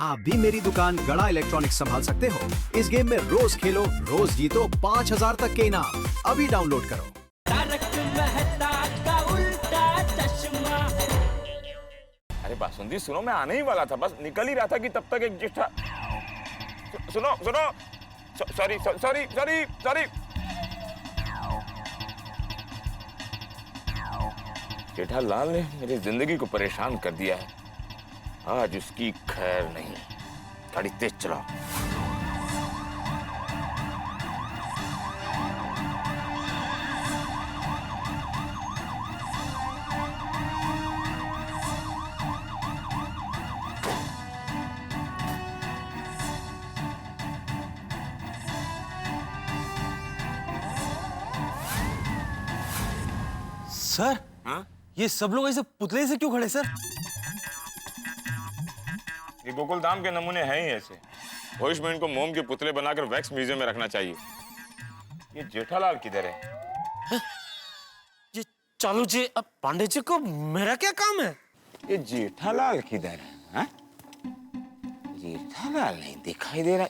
आप भी मेरी दुकान गड़ा इलेक्ट्रॉनिक्स संभाल सकते हो। इस गेम में रोज खेलो, रोज जीतो 5000 तक के इनाम। अभी डाउनलोड करो। तारक मेहता का उल्टा चश्मा। अरे बासुंदी सुनो, मैं आने ही वाला था, बस निकल ही रहा था कि तब तक एक जिष्ठा। सुनो सुनो, sorry sorry sorry sorry. Jethalal ने मेरी जिंदगी को परेशान कर दिया है, आज उसकी खैर नहीं। गाड़ी तेज चलाओ। सर, हाँ? ये सब लोग ऐसे पुतले से क्यों खड़े सर? ये गोकुल धाम के नमूने हैं ही ऐसे। भविष्य में इनको मोम के पुतले बनाकर वैक्स म्यूजियम में रखना चाहिए। ये जेठालाल किधर है? ये चालू जी, अब पांडे जी को मेरा क्या काम है? ये जेठालाल किधर है? हाँ? जेठालाल नहीं दिखाई दे रहा।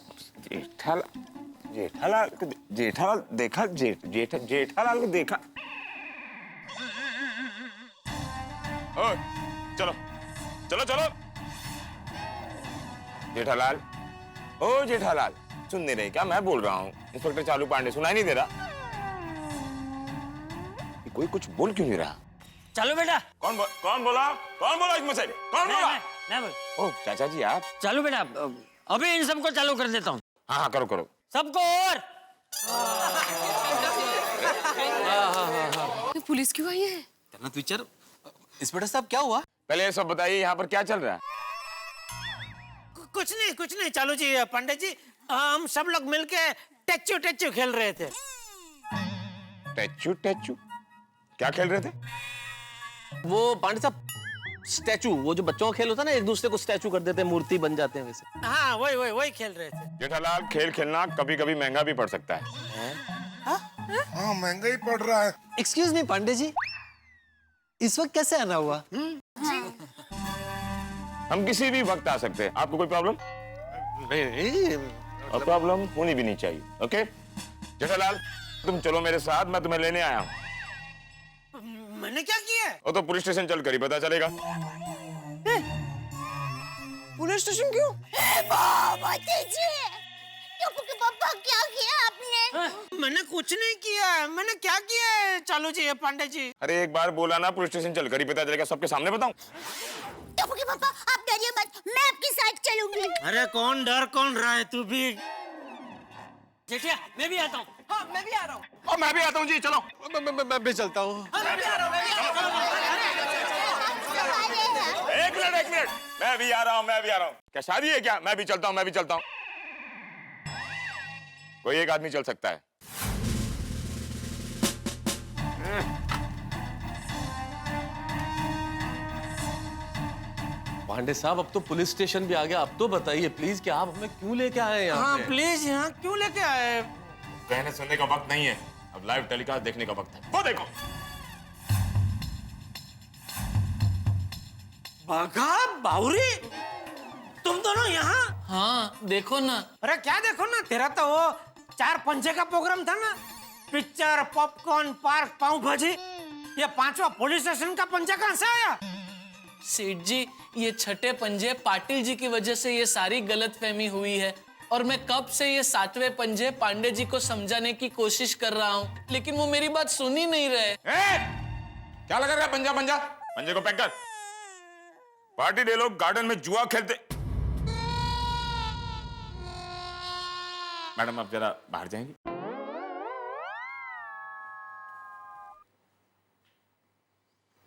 जेठालाल देखा, जेठालाल को देखा। ओ, चलो चलो चलो। जेठालाल, ओ जेठालाल, सुन नहीं रही क्या? मैं बोल रहा हूँ, इंस्पेक्टर चालू पांडे, सुनाई नहीं दे रहा? कोई कुछ बोल क्यों नहीं रहा? चलो बेटा। कौन बोला इसमें से? कौन बोला? मैं बोल। ओ चाचा जी आप? चलो बेटा, अभी इन सबको चालू कर देता हूँ। हाँ हाँ, करो करो। सबको और ये पुलिस क्यों आई है? तेरा विचार, इंस्पेक्टर साहब क्या हुआ? पहले ये सब बताइए, यहाँ पर क्या चल रहा है? कुछ नहीं चालू जी, पंडित जी, हम सब लोग मिलके टेच्चू टेच्चू खेल रहे थे। टेच्चू टेच्चू क्या खेल रहे थे? वो पांडे साहब, स्टैचू, वो जो बच्चों का खेल होता है ना, एक दूसरे को स्टैचू कर देते हैं, मूर्ति बन जाते हैं वैसे। हाँ, वही खेल रहे थे। जेठालाल, खेल खेलना कभी कभी महंगा भी पड़ सकता है। हाँ, महंगा ही पड़ रहा है। एक्सक्यूज मी पांडे जी, इस वक्त कैसे आना हुआ? हम किसी भी वक्त आ सकते हैं। आपको कोई प्रॉब्लम? नहीं, और प्रॉब्लम होनी भी नहीं चाहिए। ओके जेठालाल, तुम चलो मेरे साथ, मैं तुम्हें लेने आया हूँ। मैंने क्या किया? वो तो पुलिस स्टेशन चल कर ही पता चलेगा। पुलिस स्टेशन क्यों? पापा क्या किया आपने? मैंने कुछ नहीं किया। मैंने क्या किया है चालू जी, पांडे जी? अरे एक बार बोला ना, पुलिस स्टेशन चल कर ही पता चलेगा। सबके सामने बताऊं? पापा आप डरिए मत, मैं आपके साथ चलूंगी। अरे कौन रहा है तू भी? जेठिया, मैं भी आता हूँ। हाँ, मैं भी आ रहा हूँ। और मैं भी आता हूँ जी, चलो। मैं भी चलता हूँ। एक मिनट, मैं भी आ रहा हूँ। क्या शादी है क्या? मैं भी चलता हूँ। कोई एक आदमी चल सकता है। पांडे साहब, अब तो पुलिस स्टेशन भी आ गया, अब तो बताइए प्लीज कि आप हमें क्यों लेके आए यहाँ हाँ पे? प्लीज, यहाँ क्यों लेके आए? कहने सुनने का वक्त नहीं है, अब लाइव टेलीकास्ट देखने का वक्त है। वो देखो। बाघा बावरी, तुम दोनों यहाँ? हाँ देखो ना। अरे क्या देखो ना, तेरा तो वो 4 पंजे का प्रोग्राम था ना, पिक्चर, पॉपकॉर्न, पार्क, पाव भाजी। ये 5वां पुलिस स्टेशन का पंजा कहाँ से आया? सेठ जी, ये छठे पंजे पाटिल जी की वजह से ये सारी गलतफहमी हुई है, और मैं कब से ये 7वें पंजे पांडे जी को समझाने की कोशिश कर रहा हूँ, लेकिन वो मेरी बात सुन ही नहीं रहे। क्या लगा रहा है? पंजे को पैक कर। पार्टी डे लोग गार्डन में जुआ खेलते। मैडम आप जरा बाहर जाएंगी?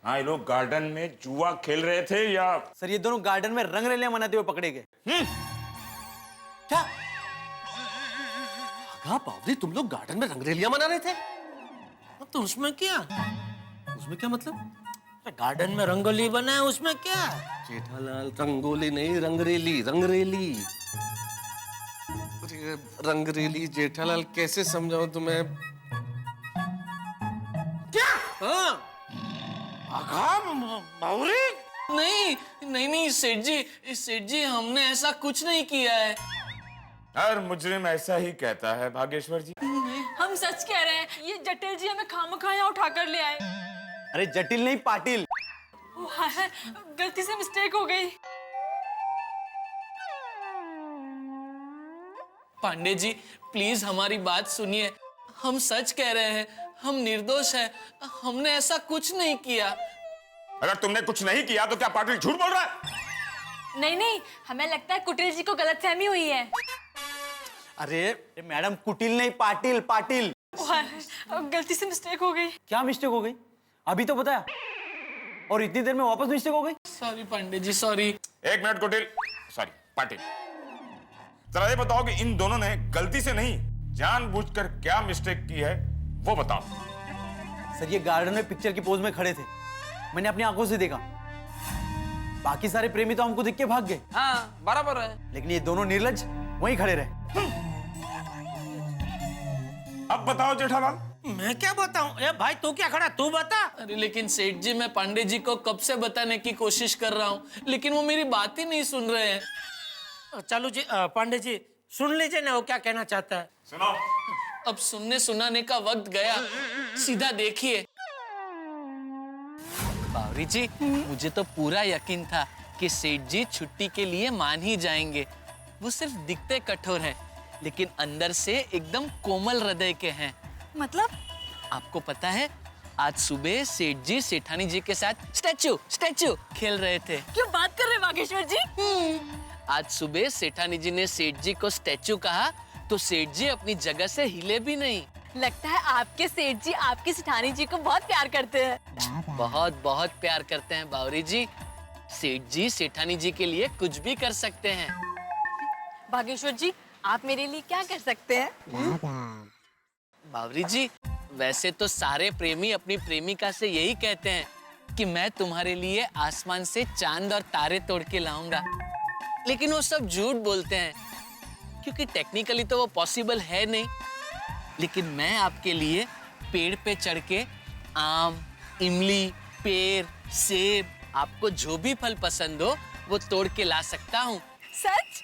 हाँ, ये लोग गार्डन में जुआ खेल रहे थे या? सर, ये दोनों गार्डन में रंगरलियां मनाते हुए पकड़े गए। क्या? बावरी, तुम लोग गार्डन में रंगरेलियां मना रहे थे? तो उसमें क्या? उसमें क्या मतलब? गार्डन में रंगोली बना है, उसमें क्या? जेठालाल, रंगोली नहीं, रंगरेली। रंगरेली जेठालाल, कैसे समझाऊं तुम्हें? क्या? हाँ, बावरी? नहीं, नहीं नहीं सेठ जी हमने ऐसा कुछ नहीं किया है। हर मुजरिम ऐसा ही कहता है भागेश्वर जी। हम सच कह रहे हैं, ये जटिल जी हमें खामखा यहाँ उठा कर ले आए। अरे जटिल नहीं पाटिल। ओ हाय, गलती से मिस्टेक हो गई। पांडे जी प्लीज हमारी बात सुनिए, हम सच कह रहे हैं, हम निर्दोष हैं, हमने ऐसा कुछ नहीं किया। अगर तुमने कुछ नहीं किया तो क्या पाटिल झूठ बोल रहा है? नहीं नहीं, हमें लगता है कुटिल जी को गलतफहमी हुई है। अरे मैडम कुटिल नहीं पाटिल पाटिल। ओ हाय, गलती से मिस्टेक हो गई। क्या मिस्टेक हो गई? अभी तो बताया और इतनी देर में वापस मिस्टेक हो गई। Sorry Pandey ji sorry. एक मिनट कुटिल, सॉरी पाटिल, जरा ये बताओ कि इन दोनों ने गलती से नहीं जानबूझकर क्या मिस्टेक की है वो बताओ। सर ये गार्डन में पिक्चर की पोज में खड़े थे, मैंने अपनी आंखों से देखा। बाकी सारे प्रेमी तो हमको देख के भाग गए। हाँ बराबर है। लेकिन ये दोनों निर्लज वहीं खड़े रहे। अब बताओ जेठालाल। मैं क्या बताऊं? ए भाई तू क्या खड़ा, तू बता। अरे लेकिन सेठ जी मैं पांडे जी को कब से बताने की कोशिश कर रहा हूँ, लेकिन वो मेरी बात ही नहीं सुन रहे हैं। चलो जी पांडे जी सुन लीजिए ना वो क्या कहना चाहता है। सुनो। अब सुनने सुनाने का वक्त गया, सीधा देखिए। बावरी जी मुझे तो पूरा यकीन था कि सेठ जी छुट्टी के लिए मान ही जाएंगे। वो सिर्फ दिखते कठोर हैं, लेकिन अंदर से एकदम कोमल हृदय के हैं। मतलब? आपको पता है आज सुबह सेठ जी सेठानी जी के साथ स्टैचू स्टैचू खेल रहे थे। क्यों बात कर रहे हैं बागेश्वर जी? आज सुबह सेठानी जी ने सेठ जी को स्टैचू कहा तो सेठ जी अपनी जगह से हिले भी नहीं। लगता है आपके सेठ जी आपकी सेठानी जी को बहुत प्यार करते हैं। बहुत बहुत प्यार करते हैं बावरी जी। सेठ जी सेठानी जी के लिए कुछ भी कर सकते हैं। बागेश्वर जी आप मेरे लिए क्या कर सकते हैं? बावरी जी वैसे तो सारे प्रेमी अपनी प्रेमिका से यही कहते हैं कि मैं तुम्हारे लिए आसमान से चांद और तारे तोड़ के लाऊंगा, लेकिन वो सब झूठ बोलते हैं क्योंकि टेक्निकली तो वो पॉसिबल है नहीं। लेकिन मैं आपके लिए पेड़ पे चढ़ के आम, इमली, पेड़, सेब, आपको जो भी फल पसंद हो वो तोड़ के ला सकता हूँ। सच?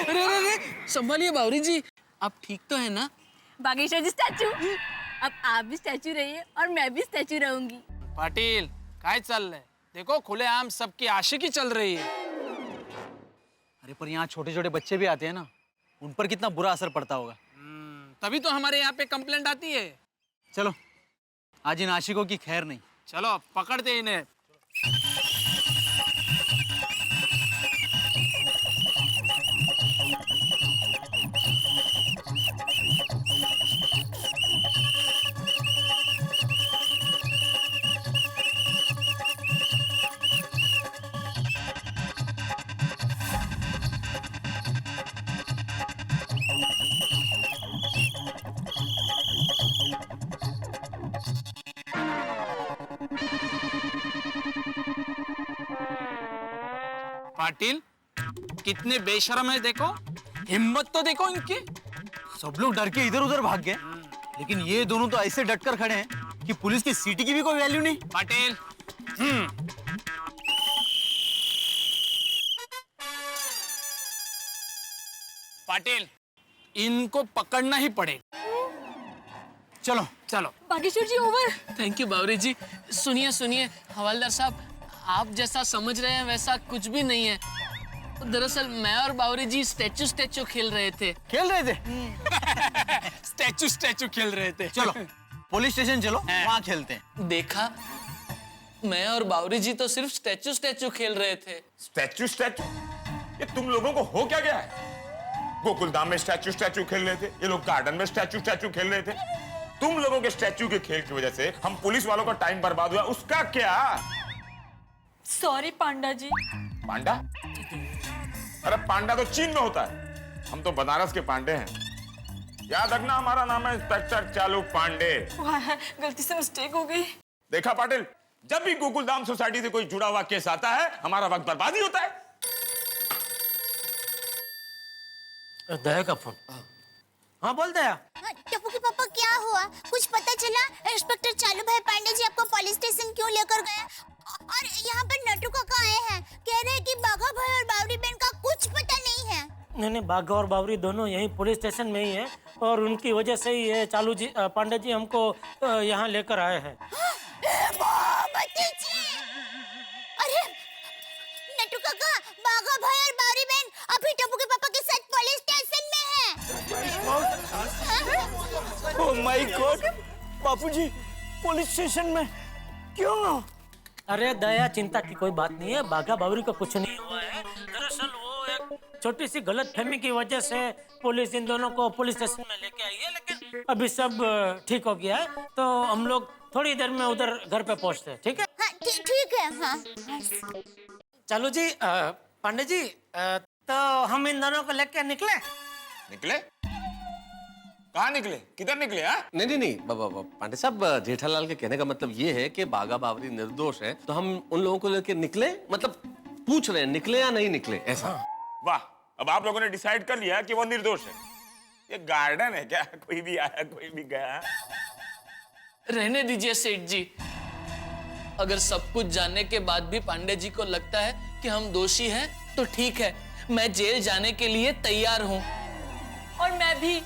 अरे संभालिए बावरी जी, आप ठीक तो है ना? बागेश्वर जी स्टैचू। अब आप भी स्टैचू रहिए और मैं भी स्टैचू रहूंगी। पाटिल काय चल रहे? देखो खुलेआम सबकी आशिकी चल रही है। अरे पर यहाँ छोटे छोटे बच्चे भी आते हैं ना, उन पर कितना बुरा असर पड़ता होगा। तभी तो हमारे यहाँ पे कंप्लेंट आती है। चलो आज इन आशिकों की खैर नहीं। चलो पकड़ते इन्हें। पाटिल कितने बेशरम है, देखो हिम्मत तो देखो इनकी। सब लोग डर के इधर उधर भाग गए, लेकिन ये दोनों तो ऐसे डटकर खड़े हैं कि पुलिस की सीटी की भी कोई वैल्यू नहीं। पाटिल पाटिल इनको पकड़ना ही पड़ेगा। चलो चलो बागेश्वर जी ओवर। थैंक यू बावरी जी। सुनिए सुनिए हवलदार साहब, आप जैसा समझ रहे हैं वैसा कुछ भी नहीं है। दरअसल मैं और बावरी जी स्टैचू स्टैचू खेल रहे थे। खेल रहे थे? स्टैचू खेल रहे थे। चलो पुलिस स्टेशन चलो, वहाँ खेलते हैं। देखा, मैं और बावरी जी तो सिर्फ स्टैचू स्टैचू खेल रहे थे। स्टैचू स्टैचू, ये तुम लोगों को हो क्या गया है? गोकुलधाम में स्टैचू स्टैचू खेल रहे थे, ये लोग गार्डन में स्टैचू स्टैचू खेल रहे थे। तुम लोगों के स्टैचू के खेल की वजह से हम पुलिस वालों का टाइम बर्बाद हुआ, उसका क्या? सॉरी पांडा जी। पांडा? अरे पांडा तो चीन में होता है, हम तो बनारस के पांडे हैं। याद रखना हमारा नाम है इंस्पेक्टर चालू पांडे। गलती से मिस्टेक हो गई। देखा पाटिल, जब भी गोकुलधाम सोसाइटी से कोई जुड़ा हुआ केस आता है हमारा वक्त बर्बाद ही होता है। दया का फोन। हाँ बोल दया। टप्पू के पापा क्या हुआ? कुछ पता चला? इंस्पेक्टर चालू भाई पांडे जी आपको पुलिस स्टेशन क्यों लेकर गए? और यहाँ पर नटू काका आए हैं, कह रहे हैं कि बाघा भाई और बावरी बहन का कुछ पता नहीं है। नहीं, बाघा और बावरी दोनों यहीं पुलिस स्टेशन में ही है और उनकी वजह से ही ये चालू जी पांडे जी हमको यहाँ लेकर आए हैं। अरे नटू काका, बाघा भाई और बावरी बहन अभी टप्पू के पापा के साथ पुलिस स्टेशन में हैं। Oh my God, Bapuji police station में क्यों? अरे दया, चिंता की कोई बात नहीं है, बाघा बावरी को कुछ नहीं हुआ है। दरअसल वो एक छोटी सी गलतफहमी की वजह से पुलिस इन दोनों को पुलिस स्टेशन में लेके आई है, लेकिन अभी सब ठीक हो गया है, तो हम लोग थोड़ी देर में उधर घर पे पहुंचते हैं, ठीक है? हाँ, ठीक है। हाँ चलो जी, पांडे जी, तो हम इन दोनों को लेके निकले। निकले? कहाँ निकले? किधर निकले? हाँ? नहीं पांडे साहब, जेठालाल के कहने का मतलब ये है कि बाघा बावरी निर्दोष है, तो हम उन लोगों को लेकर निकले, मतलब पूछ रहे हैं निकले या नहीं निकले, ऐसा। वाह, अब आप लोगों ने डिसाइड कर लिया कि वो निर्दोष है। ये गार्डन है क्या? कोई भी आया कोई भी गया। रहने दीजिए सेठ जी, अगर सब कुछ जानने के बाद भी पांडे जी को लगता है कि हम दोषी हैं तो ठीक है, मैं जेल जाने के लिए तैयार हूँ। और मैं भी।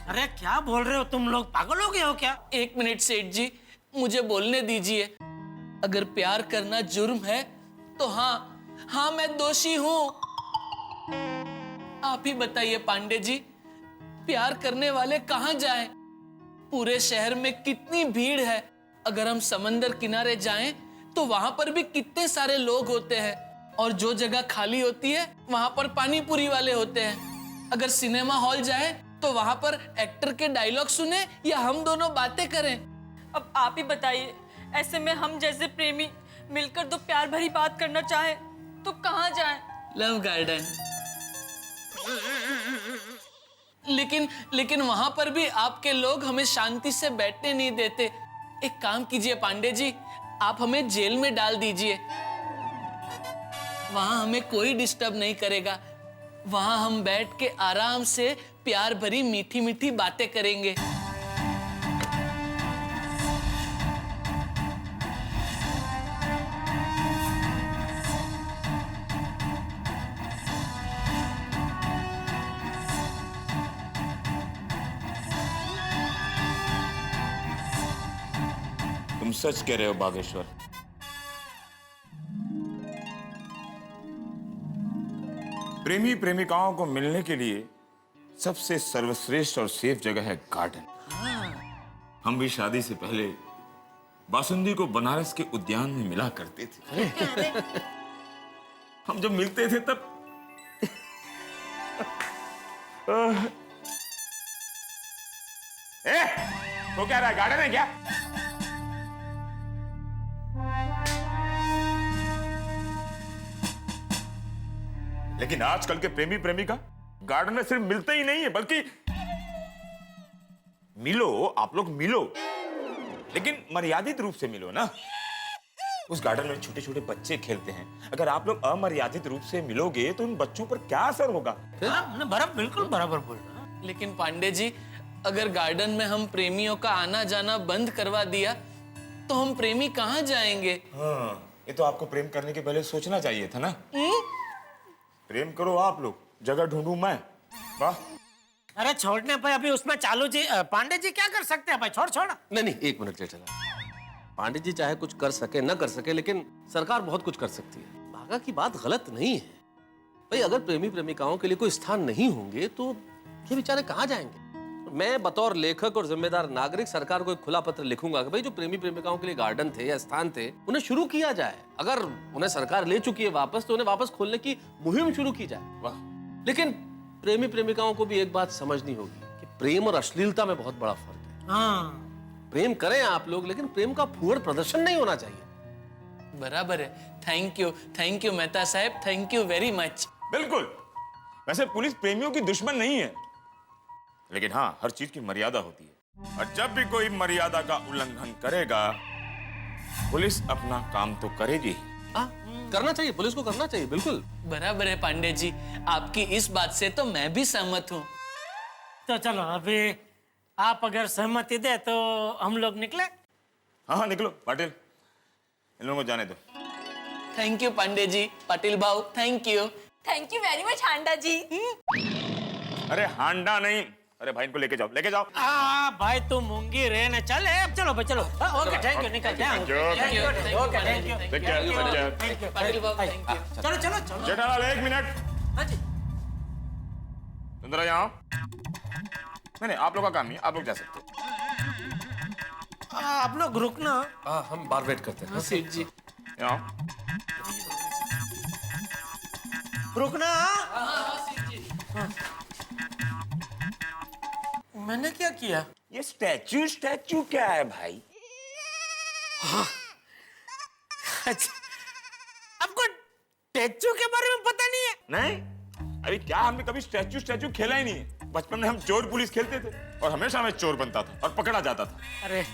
अरे क्या बोल रहे हो तुम लोग, पागल हो गए हो क्या? एक मिनट सेठ जी, मुझे बोलने दीजिए। अगर प्यार करना जुर्म है तो हाँ मैं दोषी हूँ। आप ही बताइए पांडे जी, प्यार करने वाले कहाँ जाएं? पूरे शहर में कितनी भीड़ है। अगर हम समंदर किनारे जाएं तो वहां पर भी कितने सारे लोग होते हैं, और जो जगह खाली होती है वहां पर पानी पूरी वाले होते हैं। अगर सिनेमा हॉल जाएं तो वहां पर एक्टर के डायलॉग सुने या हम दोनों बातें करें। अब आप ही बताइए, ऐसे में हम जैसे प्रेमी मिलकर दो प्यार भरी बात करना चाहे तो कहाँ जाएं? Love garden. लेकिन वहां पर भी आपके लोग हमें शांति से बैठने नहीं देते। एक काम कीजिए पांडे जी, आप हमें जेल में डाल दीजिए। वहां हमें कोई डिस्टर्ब नहीं करेगा। वहां हम बैठ के आराम से प्यार भरी मीठी मीठी बातें करेंगे। तुम सच कह रहे हो बागेश्वर? प्रेमी प्रेमिकाओं को मिलने के लिए सबसे सर्वश्रेष्ठ और सेफ जगह है गार्डन। हम भी शादी से पहले बासुंदी को बनारस के उद्यान में मिला करते थे। हम जब मिलते थे तब वो क्या रहा है? गार्डन है क्या? लेकिन आजकल के प्रेमी प्रेमिका गार्डन में सिर्फ मिलते ही नहीं है, बल्कि मिलो, आप लोग मिलो, लेकिन मर्यादित रूप से मिलो ना। उस गार्डन में छोटे छोटे बच्चे खेलते हैं। अगर आप लोग अमर्यादित रूप से मिलोगे तो उन बच्चों पर क्या असर होगा? बिल्कुल बराबर बोल रहा है। लेकिन पांडे जी, अगर गार्डन में हम प्रेमियों का आना जाना बंद करवा दिया तो हम प्रेमी कहाँ जाएंगे? हाँ, ये तो आपको प्रेम करने के पहले सोचना चाहिए था ना। प्रेम करो आप लोग, जगह ढूंढूं मैं। वाह। अरे छोड़ने भाई, अभी उसमें चालू जी पांडे जी क्या कर सकते हैं भाई? छोड़। नहीं, एक मिनट जेठालाल, पांडे जी चाहे कुछ कर सके न कर सके, लेकिन सरकार बहुत कुछ कर सकती है। बाघा की बात गलत नहीं है भाई। अगर प्रेमी प्रेमिकाओं के लिए कोई स्थान नहीं होंगे तो ये बेचारे कहाँ जाएंगे? मैं बतौर लेखक और जिम्मेदार नागरिक सरकार को एक खुला पत्र लिखूंगा कि भाई जो प्रेमी प्रेमिकाओं के लिए गार्डन थे या स्थान थे उन्हें शुरू किया जाए। अगर उन्हें सरकार ले चुकी है वापस तो उन्हें वापस खोलने की मुहिम शुरू की जाए। वाह। लेकिन प्रेमी प्रेमिकाओं को भी एक बात समझनी होगी कि प्रेम और अश्लीलता में बहुत बड़ा फर्क है। हाँ, प्रेम करें आप लोग, लेकिन प्रेम का फूहड़ प्रदर्शन नहीं होना चाहिए। बराबर है। थैंक यू मेहता साहब, थैंक यू वेरी मच। बिल्कुल। वैसे पुलिस प्रेमियों की दुश्मन नहीं है, लेकिन हाँ, हर चीज की मर्यादा होती है, और जब भी कोई मर्यादा का उल्लंघन करेगा पुलिस अपना काम तो करेगी। करना चाहिए, पुलिस को करना चाहिए, बिल्कुल बराबर है पांडे जी, आपकी इस बात से तो मैं भी सहमत हूँ। तो चलो अभी आप अगर सहमति दे तो हम लोग निकले। हाँ निकलो पाटिल, इन लोगों को जाने दो। थैंक यू पांडे जी, पाटिल भाऊ, thank you. Thank you very much Handa ji. अरे हांडा नहीं, अरे भाई इनको लेके जाओ, लेके जाओ। भाई तू मूंगी रे ना, चल चलो भाई चलो। ओके थैंक यू, निकल जा। Thank you, thank you, okay thank you, Take care, take care। Thank you Patil भाऊ, थैंक यू। चलो चलो चलो। जेठालाल एक मिनट, हाँ जी। सुंदरा यहाँ। नहीं आप लोग का काम नहीं, आप लोग जा सकते हो। आप लोग रुकना। हम बाहर वेट करते हैं। हाँ सेठ जी। यहाँ रुकना। मैंने क्या किया? ये स्टैचू क्या है भाई? अच्छा, आपको स्टैचू के बारे में पता नहीं है? नहीं, अभी क्या हमने कभी स्टैचू खेला ही नहीं है। बचपन में हम चोर पुलिस खेलते थे और हमेशा मैं चोर बनता था और पकड़ा जाता था। अरे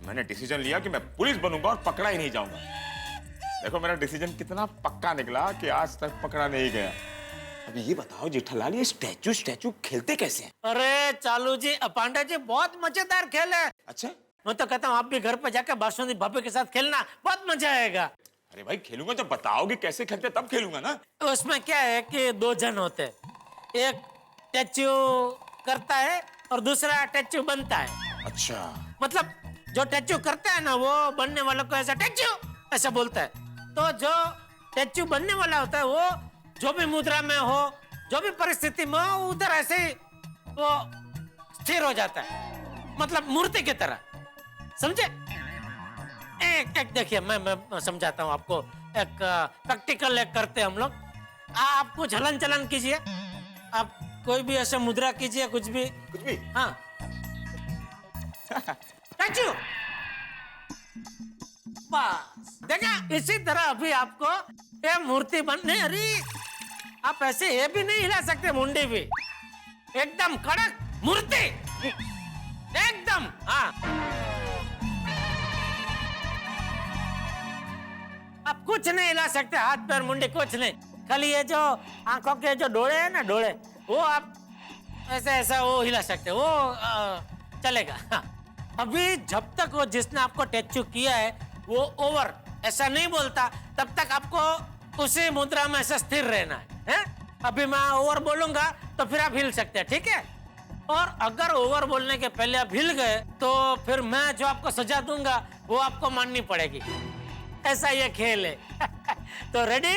मैंने डिसीजन लिया कि मैं पुलिस बनूंगा और पकड़ा ही नहीं जाऊंगा। देखो मेरा डिसीजन कितना पक्का निकला कि आज तक पकड़ा नहीं गया। अभी ये बताओ जेठालाल, ये स्टैचू खेलते कैसे हैं? अरे चालू जी, पांडा जी, बहुत मजेदार खेल है। अच्छा, मैं तो कहता हूँ आप भी घर पे जाकर बासुंदी भाभी के साथ खेलना, बहुत मजा आएगा। अरे भाई खेलूंगा, जब बताओगे कैसे खेलते तब खेलूंगा ना। उसमें क्या है कि दो जन होते हैं, एक स्टैचू करता है और दूसरा स्टैचू बनता है। अच्छा, मतलब जो स्टैचू करता है ना, वो बनने वालों को ऐसा स्टैचू ऐसा बोलता है। तो जो स्टैचू बनने वाला होता है, वो जो भी मुद्रा में हो, जो भी परिस्थिति में हो, उधर ऐसे ही वो स्थिर हो जाता है, मतलब मूर्ति की तरह, समझे? एक देखिए, मैं समझाता हूँ आपको। एक प्रैक्टिकल एक करते हैं हम लोग। आप कुछ हलन चलन कीजिए, आप कोई भी ऐसे मुद्रा कीजिए, कुछ भी। हाँ स्टैचू, बस देखा, इसी तरह अभी आपको ये मूर्ति बनने। अरे आप ऐसे ये भी नहीं हिला सकते, मुंडी भी एकदम कड़क मूर्ति एकदम। हाँ, आप कुछ नहीं हिला सकते, हाथ पैर मुंडी कुछ नहीं, खाली ये जो आंखों के जो डोळे है ना, डोळे, वो आप ऐसा ऐसा वो हिला सकते, वो चलेगा। हाँ। अभी जब तक वो जिसने आपको टैचू किया है वो ओवर ऐसा नहीं बोलता, तब तक आपको उसी मुद्रा में ऐसा स्थिर रहना है? अभी मैं ओवर बोलूंगा तो फिर आप हिल सकते हैं, ठीक है? और अगर ओवर बोलने के पहले आप हिल गए तो फिर मैं जो आपको सजा दूंगा वो आपको माननी पड़ेगी। ऐसा ये खेल है। तो रेडी?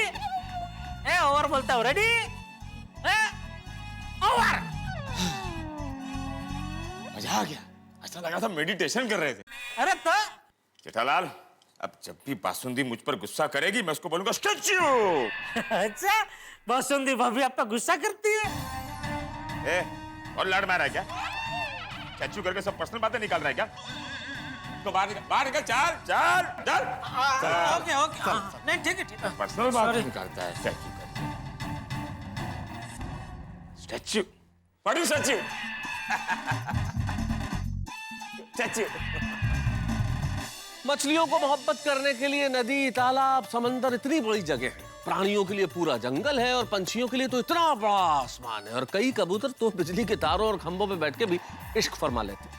ओवर बोलता हूँ, रेडी? ओवर। मजा आ गया, ऐसा लगा था मेडिटेशन कर रहे थे। अरे तो जेठालाल, अब जब भी बासुंदी मुझ पर गुस्सा करेगी मैं उसको बोलूंगा स्टैचू। अच्छा, बासुंदी भाभी आप पे गुस्सा करती है? और लड़ मारा है क्या? स्टैचू करके सब पर्सनल बातें निकाल रहा है क्या? तो बाहर निकल, चल चल चल। ओके ओके, नहीं ठीक है ठीक है। पर्सनल बात निकालता है स्टैचू का। स्टैचू पढ़ू स्टैचू। स्टैचू। मछलियों को मोहब्बत करने के लिए नदी, तालाब, समंदर इतनी बड़ी जगह है। प्राणियों के लिए पूरा जंगल है और पंछियों के लिए तो इतना बड़ा आसमान है। और कई कबूतर तो बिजली के तारों और खंभों पे बैठ के भी इश्क फरमा लेते हैं।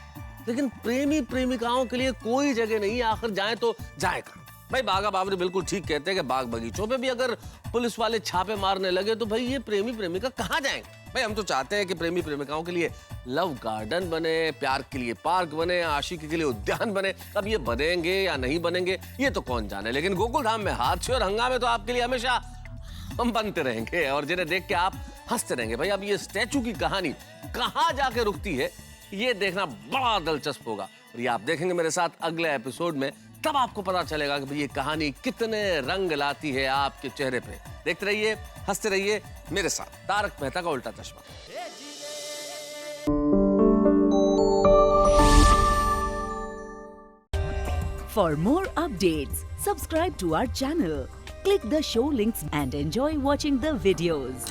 लेकिन प्रेमी प्रेमिकाओं के लिए कोई जगह नहीं, आखिर जाए तो जाए कहाँ? भाई बागा बावरी बिल्कुल ठीक कहते हैं कि बाग बगीचों पे भी अगर पुलिस वाले छापे मारने लगे तो भाई ये प्रेमी प्रेमिका कहाँ जाएंगे? भाई हम तो चाहते हैं कि प्रेमी प्रेमिकाओं के लिए लव गार्डन बने, प्यार के लिए पार्क बने, आशिकी के लिए उद्यान बने। अब ये बनेंगे या नहीं बनेंगे ये तो कौन जाने, लेकिन गोकुल धाम में हादसे और हंगामे तो आपके लिए हमेशा हम बनते रहेंगे और जिन्हें देख के आप हंसते रहेंगे। भाई अब ये स्टैचू की कहानी कहाँ जाके रुकती है ये देखना बड़ा दिलचस्प होगा। और ये आप देखेंगे मेरे साथ अगले एपिसोड में, तब आपको पता चलेगा कि भाई ये कहानी कितने रंग लाती है आपके चेहरे पे। देखते रहिए, हंसते रहिए मेरे साथ, तारक मेहता का उल्टा चश्मा। For more updates, subscribe to our channel, click the show links and enjoy watching the videos.